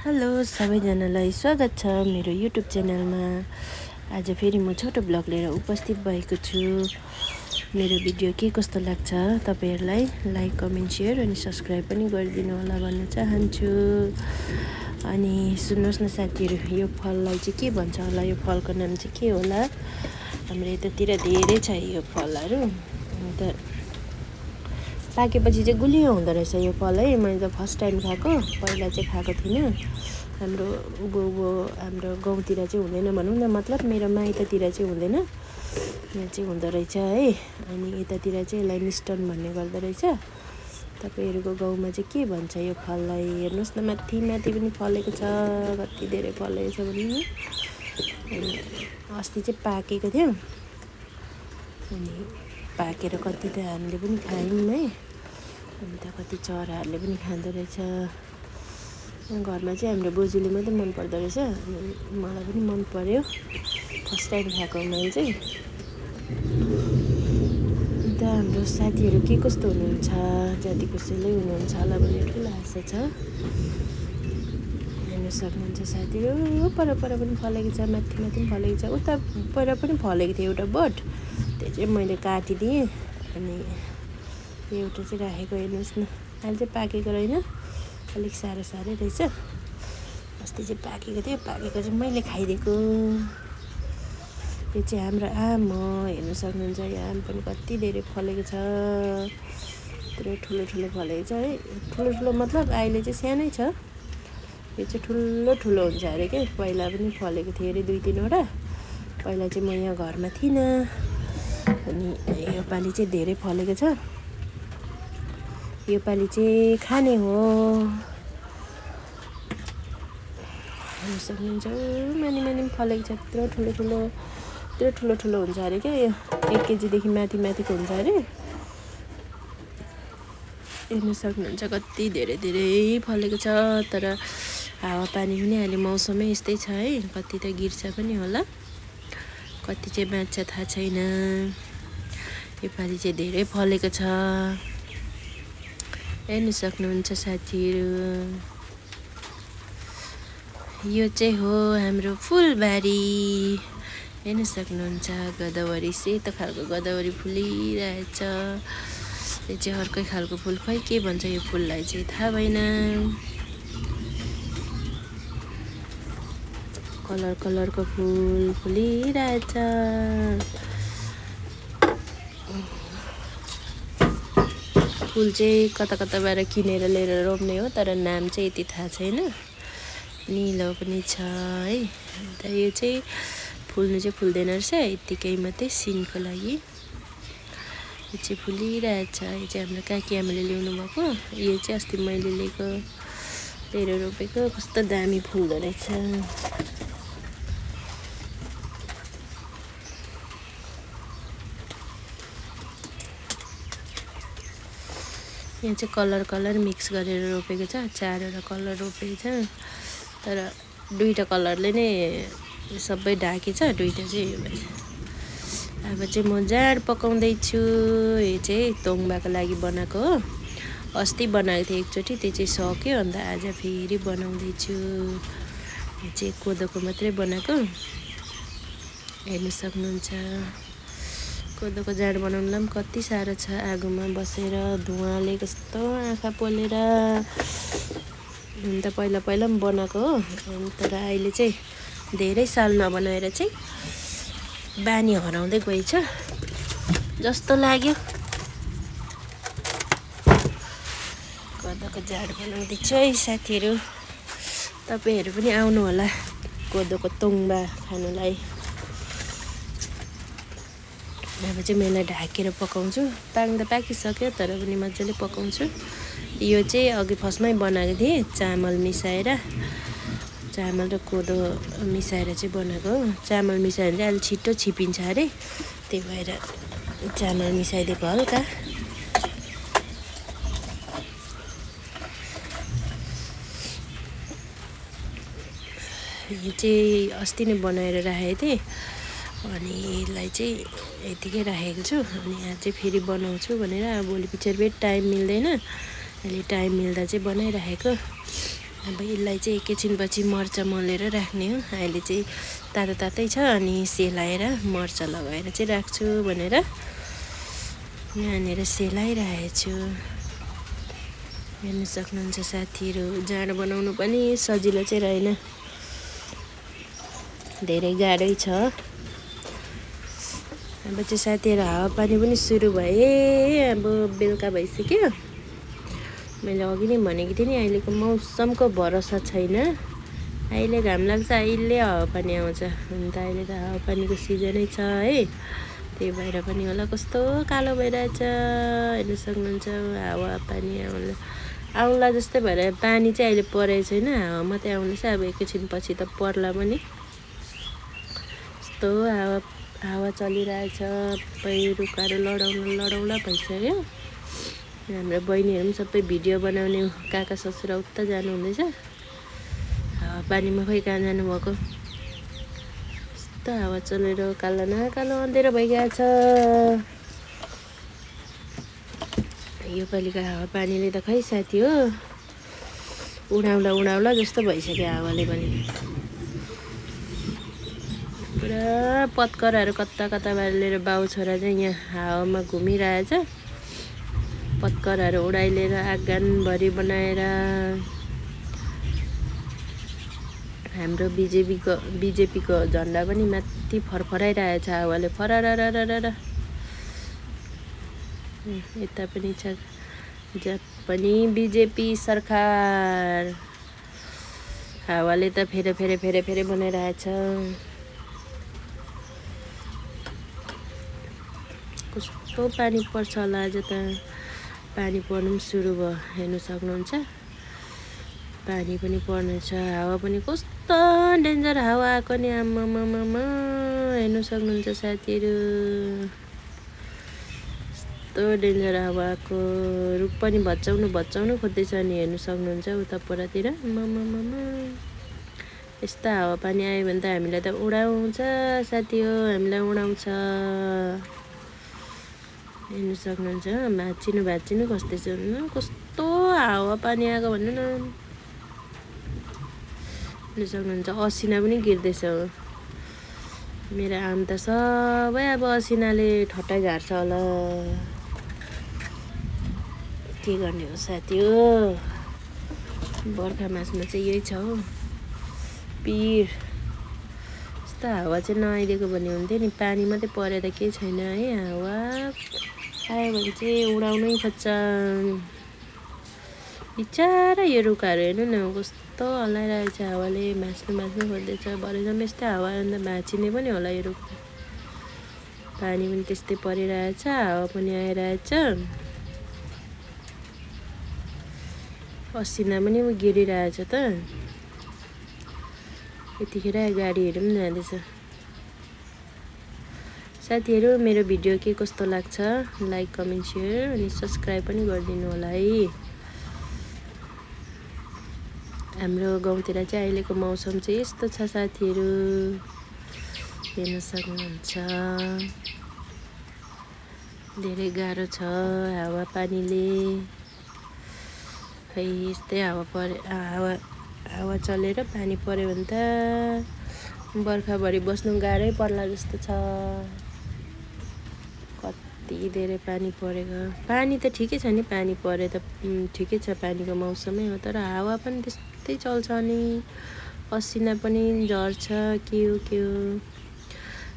Hello सबैजनालाई स्वागत छ मेरो युट्युब च्यानलमा। आज फेरि म छोटो ब्लग लिएर उपस्थित भएको छु। मेरो भिडियो के कस्तो लाग्छ तपाईहरुलाई लाइक कमेन्ट शेयर अनि सब्स्क्राइब पनि गरिदिनु होला भन्न चाहन्छु। अनि सुन्नुहोस् न साथीहरु, यो फललाई चाहिँ के भन्छ होला, यो फलको नाम चाहिँ के होला? हाम्रो यतातिर धेरै छ यो फलहरु। अन्त पाकेपछि चाहिँ गुलियो हुँदो रहेछ यो फल है। मैले त फर्स्ट टाइम खाएको, पहिला चाहिँ खाएको थिइनँ। हाम्रो गाउँतिर चाहिँ हुँदैन भनौँ न, मतलब मेरो माइततिर चाहिँ हुँदैन, यहाँ चाहिँ हुँदो रहेछ है। अनि यतातिर चाहिँ यसलाई मिस्टन भन्ने गर्दो रहेछ। तपाईहरुको गाउँमा चाहिँ के भन्छ यो फललाई? हेर्नुस् न, माथि माथि पनि फलेको छ, कति धेरै फलेको छ भन्नु न। अनि अस्ति चाहिँ पाकेको थियो, अनि पाकेर कति त हामीले पनि खायौँ है। अन्त कति चराहरूले पनि खाँदो रहेछ। घरमा चाहिँ हाम्रो बोजूले मात्रै मन पर्दो रहेछ, अनि मलाई पनि मन पर्यो। फर्स्ट टाइम खाएको मैले चाहिँ। अन्त हाम्रो साथीहरू के कस्तो हुनुहुन्छ? जति कसैले हुनुहुन्छ होला भन्ने ठुलो आशा छ। हेर्न सक्नुहुन्छ साथीहरू, पर पनि फलेको छ, माथि पनि फलेको छ। उता पर पनि फलेको थियो एउटा बट, त्यो चाहिँ मैले काटिदिएँ। अनि एउटा चाहिँ राखेको, हेर्नुहोस् न। अहिले चाहिँ पाकेको रहेन, अलिक साह्रो रहेछ। अस्ति चाहिँ पाकेको थियो, पाकेको चाहिँ मैले खाइदिएको। यो चाहिँ हाम्रो आम हो, हेर्न सक्नुहुन्छ। यो आम पनि कति धेरै फलेको छ, यत्रो ठुलो फलेको छ है। ठुलो मतलब अहिले चाहिँ सानै छ, यो चाहिँ ठुलो हुन्छ अरे के। पहिला पनि फलेको थियो अरे 2-3वटा। पहिला चाहिँ म यहाँ घरमा थिइनँ, अनि योपालि चाहिँ धेरै फलेको छ। योपालि चाहिँ खाने हो। हेर्न सक्नुहुन्छ, मानि पनि फलेको छ। यत्रो ठुलो हुन्छ अरे क्या। यो 1 केजीदेखि माथिको हुन्छ अरे। हेर्न सक्नुहुन्छ कति धेरै फलेको छ। तर हावापानी पनि अहिले मौसमै यस्तै छ है। कति त गिर्छ पनि होला, कति चाहिँ बाँच्छ थाहा छैन। योपालि चाहिँ धेरै फलेको छ, हेर्न सक्नुहुन्छ साथीहरू। यो चाहिँ हो हाम्रो फुलबारी, हेर्न सक्नुहुन्छ। गदावरी, सेतो खालको गदावरी फुलिरहेछ। यो चाहिँ अर्कै खालको फुल, खै के भन्छ यो फुललाई चाहिँ थाहा भएन। कलरको फुल फुलिरहेछ। फुल चाहिँ कताबाट किनेर लिएर रोप्ने हो, तर नाम चाहिँ यति थाहा छैन। निलो पनि छ है। अन्त यो चाहिँ फुल्नु चाहिँ फुल्दैन रहेछ, यत्तिकै मात्रै सिनको लागि। यो चाहिँ फुलिरहेछ। यो चाहिँ हाम्रो काकी आमाले ल्याउनु भएको। यो चाहिँ अस्ति मैले लिएर रोपेको। कस्तो दामी फुल्दो रहेछ। यहाँ चाहिँ कलर मिक्स गरेर रोपेको छ। 4वटा कलर रोपेको छ, तर 2टा कलरले नै सबै ढाकेछ, 2टा चाहिँ। अब चाहिँ म जाँड पकाउँदैछु। यो चाहिँ तोङ्बाको लागि बनाएको हो। अस्ति बनाएको थिएँ एकचोटि, त्यो चाहिँ सक्यो। अन्त आज फेरि बनाउँदैछु। यो चाहिँ कोदोको मात्रै बनाएको, हेर्न सक्नुहुन्छ। कोदोको जाँड बनाउनुलाई पनि कति साह्रो छ। आगोमा बसेर धुवाले कस्तो आँखा पोलेर। अन्त पहिला पनि बनाएको हो, तर अहिले चाहिँ धेरै साल नबनाएर चाहिँ बानी हराउँदै गएछ जस्तो लाग्यो। कोदोको जाँड बनाउँदैछु है साथीहरू। तपाईहरु पनि आउनु होला कोदोको तोङ्बा खानुलाई। अब चाहिँ मैले ढाकेर पकाउँछु। पाक्दा पाकिसक्यो, तर पनि मजाले पकाउँछु। यो चाहिँ अघि फर्स्टमै बनाएको थिएँ, चामल मिसाएर। चामल र कोदो मिसाएर चाहिँ बनाएको हो। चामल मिसाएर चाहिँ अलि छिटो छिपिन्छ अरे, त्यही भएर चामल मिसाइदिएको हल्का। यो चाहिँ अस्ति नै बनाएर राखेको थिएँ, अनि यसलाई चाहिँ यतिकै राखेको छु। अनि आज चाहिँ फेरि बनाउँछु भनेर। अब भोलि पछाडि फेरि टाइम मिल्दैन, अहिले टाइम मिल्दा चाहिँ बनाइराखेको। अब यसलाई चाहिँ एकैछिनपछि मर्चा मोलेर राख्ने हो। अहिले चाहिँ तातो तातै छ अनि सेलाएर मर्चा लगाएर चाहिँ राख्छु भनेर यहाँनिर सेलाइरहेको छु। हेर्न सक्नुहुन्छ साथीहरू, जाँड बनाउनु पनि सजिलो चाहिँ रहेन, धेरै गाह्रै छ। अब चाहिँ साथीहरू हावापानी पनि सुरु भए। अब बेलुका भइसक्यो। मैले अघि नै भनेको थिएँ नि, अहिलेको मौसमको भरोसा छैन। अहिले घाम लाग्छ, अहिले हावापानी आउँछ। हुन त अहिले त हावापानीको सिजनै छ है, त्यही भएर पनि होला कस्तो कालो भइरहेछ। हेर्न सक्नुहुन्छ हावापानी आउला जस्तै भएर पानी चाहिँ अहिले परेको छैन, हावा मात्रै आउँदैछ। अब एकैछिनपछि त पर्ला पनि। यस्तो हावा चलिरहेछ, रुखहरू लडाउला भइसक्यो। हाम्रो बहिनीहरू पनि सबै भिडियो बनाउने काका ससुरा उता जानु हुँदैछ। हावापानीमा खोइ कहाँ जानुभएको। यस्तो हावा चलेर कालो न कालो अँधेरो भइगएछ। योपालिको हावापानीले त खै साथी हो, उडाउला जस्तो भइसक्यो हावाले पनि। पुरा पत्करहरू कता बालेर बाउ छोरा चाहिँ यहाँ हावामा घुमिरहेछ। पत्करहरू उडाइलिएर आँगनभरि बनाएर हाम्रो बिजेपीको झन्डा पनि माथि फरफराइरहेछ हावाले, फरररररर। यता पनि छ, जहाँ पनि बिजेपी सरकार। हावाले त फेरे बनाइरहेछ। कस्तो पानी पर्छ होला आज त। पानी पर्नु पनि सुरु भयो, हेर्नु सक्नुहुन्छ। पानी पनि पर्नेछ, हावा पनि कस्तो डेन्जर हावा आएको नि आम्मामामा। हेर्नु सक्नुहुन्छ साथीहरू, यस्तो डेन्जर हावा आएको। रुख पनि भचाउनु खोज्दैछ नि, हेर्नु सक्नुहुन्छ उता परतिर। आम्मामामा यस्तो हावापानी आयो भने त हामीलाई त उडाउँछ साथी हो, हामीलाई उडाउँछ। हेर्नु सक्नुहुन्छ भाँचिनु खोज्दैछ। कस्तो हावापानी आएको भन्नु न। हेर्नु सक्नुहुन्छ असिना पनि गिर्दैछ। मेरो आम त सबै अब असिनाले ठट्टाइ झार्छ होला। के गर्ने हो साथी हो, बर्खा मासमा चाहिँ यही छ हो पिर। यस्तो हावा चाहिँ नआइदिएको भने हुन्थ्यो नि, पानी मात्रै परे त केही छैन है। हावा आयो भने चाहिँ उडाउनै खोज्छ। बिचारा यो रुखहरू हेर्नु न, कस्तो हल्लाइरहेछ हावाले, भाँच्नु खोज्दैछ। भरेसम्म यस्तै हावा अन्त भाँचिने पनि होला यो रुख। पानी पनि त्यस्तै परिरहेछ, हावा पनि आइरहेछ, असिना पनि गिरिरहेछ त। यतिखेर गाडीहरू पनि जाँदैछ। साथीहरू मेरो भिडियो के कस्तो लाग्छ लाइक कमेन्ट सेयर अनि सब्सक्राइब पनि गरिदिनु होला है। हाम्रो गाउँतिर चाहिँ अहिलेको मौसम चाहिँ यस्तो छ साथीहरू, हेर्न सक्नुहुन्छ। धेरै गाह्रो छ हावापानीले। खै यस्तै हावा चलेर पानी पर्यो भने त बर्खाभरि बस्नु गाह्रै पर्ला जस्तो छ। कति धेरै पानी परेको। पानी त ठिकै छ नि, पानी परे त ठिकै छ, पानीको मौसमै हो। तर हावा पनि त्यस्तै चल्छ नि, असिना पनि झर्छ। के हो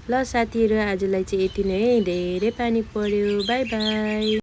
ल साथीहरू, आजलाई चाहिँ यति नै। धेरै पानी पर्यो। By by.